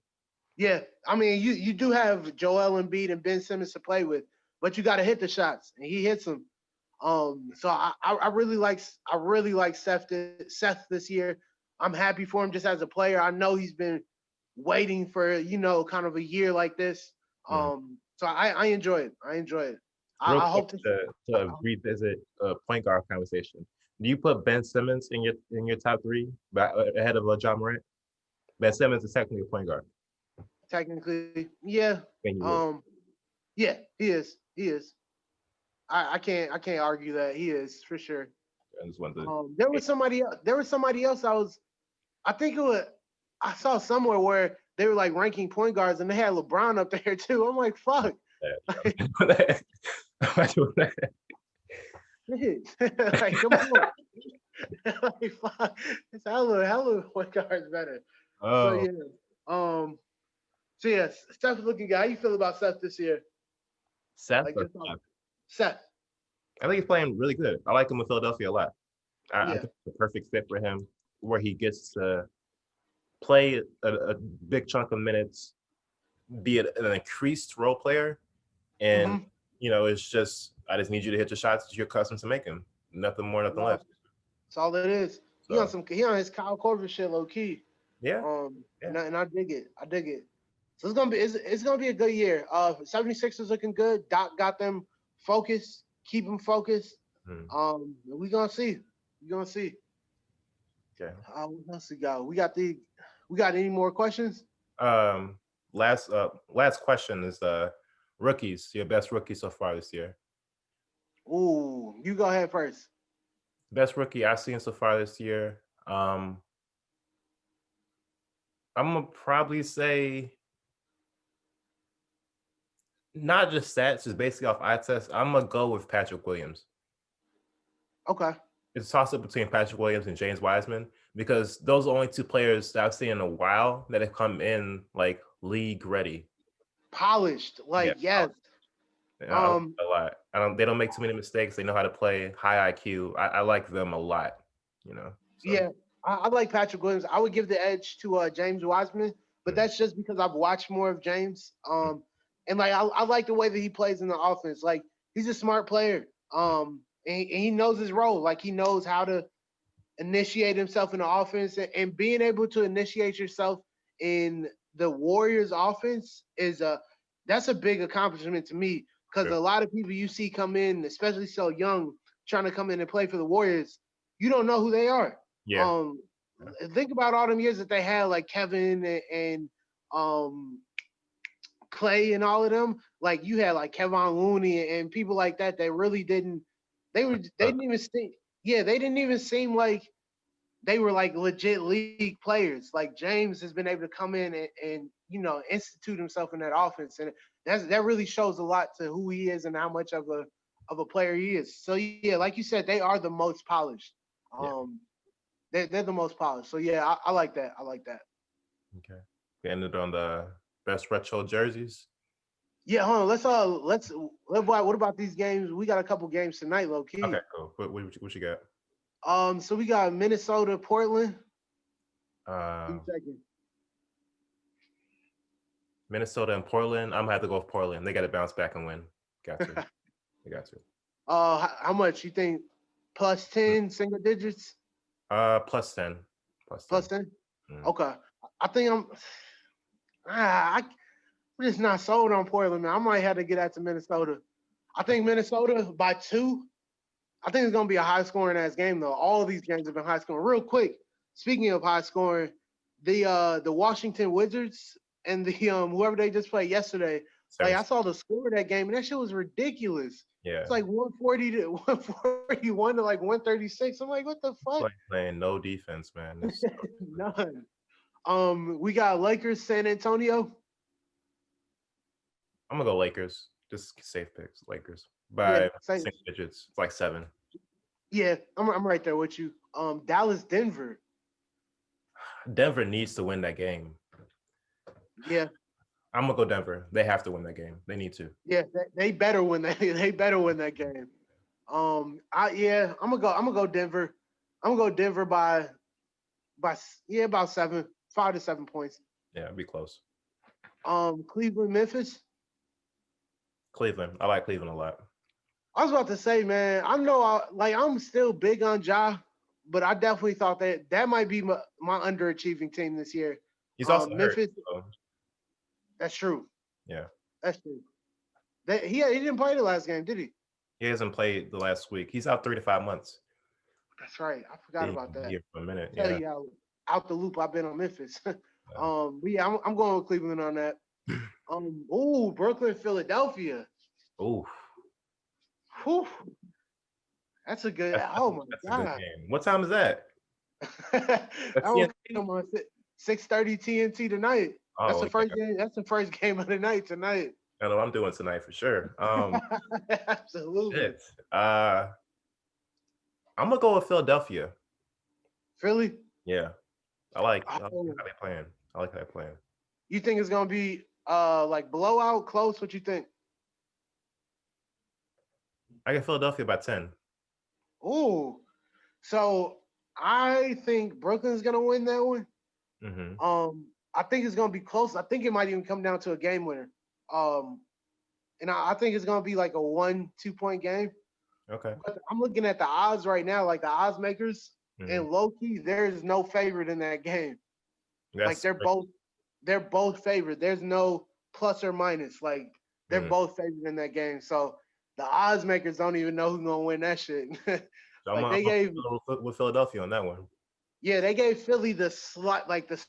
Yeah, I mean, you do have Joel Embiid and Ben Simmons to play with, but you got to hit the shots, and he hits them. So I really like Seth this year. I'm happy for him just as a player. I know he's been waiting for kind of a year like this. Mm. So I enjoy it. I enjoy it. Real I quick hope to. to revisit a point guard conversation. Do you put Ben Simmons in your top three ahead of John Morant? Ben Simmons is technically a point guard. Technically, yeah. Think he is. Yeah, he is. He is. I can't argue that he is for sure. I just wanted to. There was somebody else. There was somebody else. I think it was. I saw somewhere where they were like ranking point guards, and they had LeBron up there too. I'm like, fuck. Like, come on. Like, fuck. It's hella point guards better. So Oh, yeah. Um. So yeah, Steph's looking good. How you feel about Steph this year? Seth Like or just on Steph? Seth. I think he's playing really good. I like him with Philadelphia a lot. I Yeah. think it's a perfect fit for him, where he gets to play a big chunk of minutes, be an increased role player, and Mhm. it's just I just need you to hit the shots that you're accustomed to making. Nothing more, nothing less. That's all it is. So He on his Kyle Korver shit low key. yeah, yeah. And I dig it. I dig it. So it's gonna be a good year. 76ers looking good. Doc got them focused, keep them focused. Hmm. We gonna see. We gonna see. Okay. What else we got? We got any more questions? Last question is rookies. Your best rookie so far this year. Ooh, you go ahead first. Best rookie I've seen so far this year. I'm gonna probably say not just stats, just basically off eye test. I'm gonna go with Patrick Williams. Okay. It's a toss up between Patrick Williams and James Wiseman because those are only two players that I've seen in a while that have come in like league ready. Polished. Like, yes. I like a lot. They don't make too many mistakes. They know how to play high IQ. I like them a lot. So. Yeah, I like Patrick Williams. I would give the edge to James Wiseman, but that's just because I've watched more of James. And like I like the way that he plays in the offense. Like he's a smart player. And he knows his role. Like he knows how to initiate himself in the offense, and being able to initiate yourself in the Warriors offense that's a big accomplishment to me because a lot of people you see come in, especially so young, trying to come in and play for the Warriors, you don't know who they are. Yeah. Think about all them years that they had, like Kevin and Clay and all of them. Like you had like Kevon Looney and people like that. They really didn't. They didn't even seem. Yeah, they didn't even seem like they were like legit league players. Like James has been able to come in and institute himself in that offense, and that really shows a lot to who he is and how much of a player he is. So yeah, like you said, they are the most polished. They're the most polished. So yeah, I like that. I like that. Okay. We ended on the best retro jerseys. Yeah, hold on. What about these games? We got a couple games tonight, low key. Okay, cool. What you got? So we got Minnesota, Portland. Minnesota and Portland. I'm gonna have to go with Portland. They got to bounce back and win. Got to. They got to. How much you think? Plus 10, single digits? Plus 10. Plus 10? Okay. I think I'm just not sold on Portland, man. I might have to get out to Minnesota. I think Minnesota by 2. I think it's gonna be a high scoring ass game though. All of these games have been high scoring. Real quick, speaking of high scoring, the Washington Wizards and the whoever they just played yesterday. Like I saw the score of that game and that shit was ridiculous. Yeah. It's like 140 to 141 to like 136. I'm like, what the fuck? Like playing no defense, man. None. We got Lakers, San Antonio. I'm gonna go Lakers. Just safe picks, Lakers by single digits. It's like 7. Yeah, I'm right there with you. Dallas, Denver. Denver needs to win that game. Yeah. I'm gonna go Denver. They have to win that game. They need to. Yeah, they better win that. They better win that game. I'm gonna go Denver. I'm gonna go Denver by about 5 to 7 points. Yeah, it'd be close. Cleveland, Memphis. Cleveland. I like Cleveland a lot. I was about to say, man, I know I'm still big on Ja, but I definitely thought that might be my underachieving team this year. He's also Memphis. hurt, so. That's true. Yeah. That's true. He didn't play the last game, did he? He hasn't played the last week. He's out 3 to 5 months. That's right. I forgot about that. Here for a minute. Tell Yeah. you how out the loop I've been on Memphis. But yeah, I'm going with Cleveland on that. Brooklyn, Philadelphia. Ooh. Whew. That's a good. That's Oh my a god. good game. What time is that? That will come on 6:30 TNT tonight. That's Oh, the first game. That's the first game of the night tonight. I know I'm doing tonight for sure. Absolutely. Shit. I'm gonna go with Philadelphia. Philly. Yeah, I like Oh. how they playing. I like how they playing. You think it's gonna be like blowout, close? What you think? I get Philadelphia by 10. Ooh. So I think Brooklyn's gonna win that one. Mm-hmm. I think it's gonna be close. I think it might even come down to a game winner. And I think it's gonna be like a 1-2 point game. Okay. But I'm looking at the odds right now, like the odds makers, Mm-hmm. and low key, there's no favorite in that game. That's Like they're both favored. There's no plus or minus. Like they're both favored in that game. So the odds makers don't even know who's gonna win that shit. So like I'm with Philadelphia on that one. Yeah, they gave Philly the slightest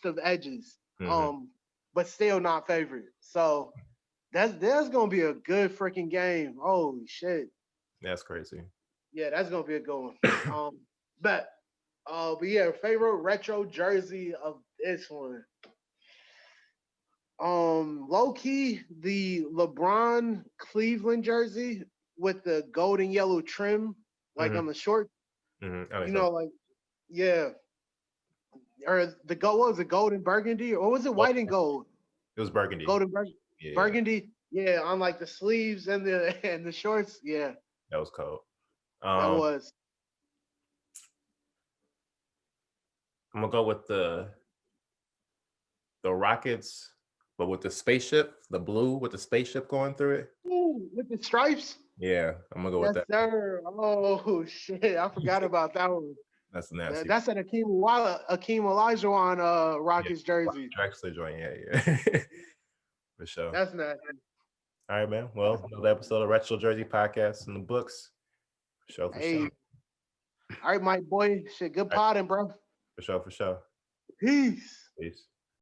of edges. Mm-hmm. But still not favored. So that's gonna be a good freaking game. Holy shit. That's crazy. Yeah, that's gonna be a good one. But yeah, favorite retro jersey of this one. Low key, the LeBron Cleveland jersey with the gold and yellow trim, like on the short. Mm-hmm. You know, like yeah. Or the gold, what was it, gold and burgundy? Or was it white and gold? It was burgundy. Gold and burgundy. Yeah. Burgundy. Yeah, on like the sleeves and the shorts. Yeah. That was cold. That was. I'm gonna go with the Rockets, but with the spaceship, the blue with the spaceship going through it. Ooh, with the stripes. Yeah, I'm gonna go with that. Yes, sir. Oh shit, I forgot about that one. That's nasty. That's an Akeem Olajuwon Rockets jersey. Actually, join. Yeah. For sure. That's nasty. All right, man. Well, another episode of Retro Jersey Podcast in the books. For sure. All right, my boy. Shit, good potting, bro. For sure. Peace. Peace.